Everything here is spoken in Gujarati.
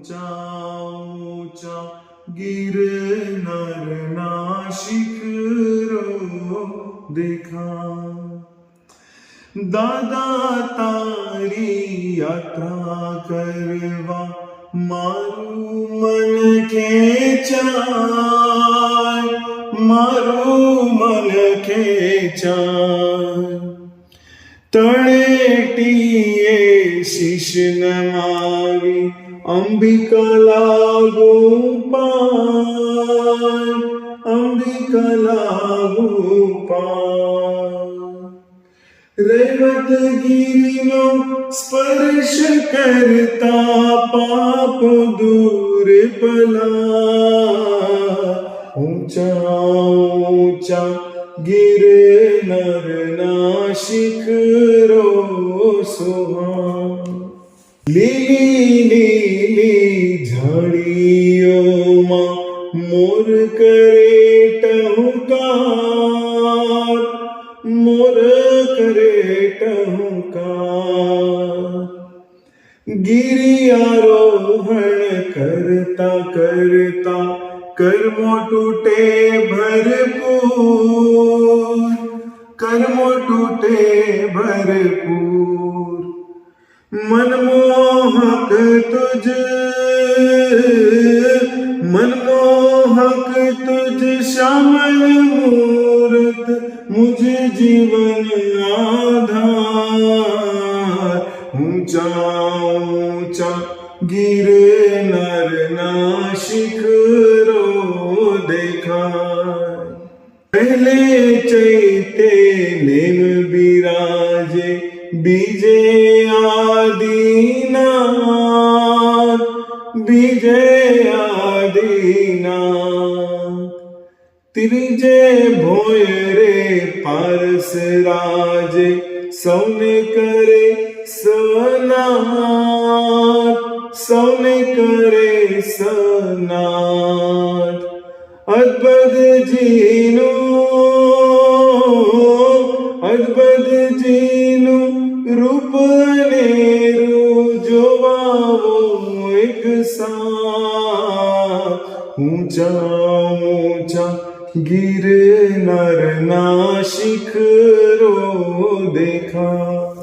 ऊंचा गिरनाરના શિખરો દેખા દાદા તારી યાત્રા કરવા મારું મન ખેંચાય મારું મન ખેંચાય તળેટીએ શીશ નમાવી અંબિકા લાગુ પાય અંબિકા લાગુ પાય રેવતગીરીનો સ્પર્શ કરતા પાપ દૂર પલા ઊંચા ઊંચા ગિરનારના શિખરો સોહા લીલી લીલી ઝાડીઓમાં મોર કરે ટહુકાર મોર કરે ટહુકાર ગિરિયારોહણ કરતા કરતા કર્મો તૂટે ભરપૂર કર્મો તૂટે ભરપૂર मनमोहक तुझ श्यामल मूरत मुझ जीवन आधार ऊंचा ऊंचा गिरनाરના શિખરો દેખાય પહેલે ચૈતે નેમ બિરાજે બીજે આદિનાથ બીજે આદિનાથ ત્રીજે ભોય રે પારસ રાજે સૌને કરે સનાથ સૌને કરે સનાથ અદ્ભુતજીનું રૂપ અનેરું જોવાવો એક સાથ ઊંચા ઊંચા ગિરનારના શિખરો દેખા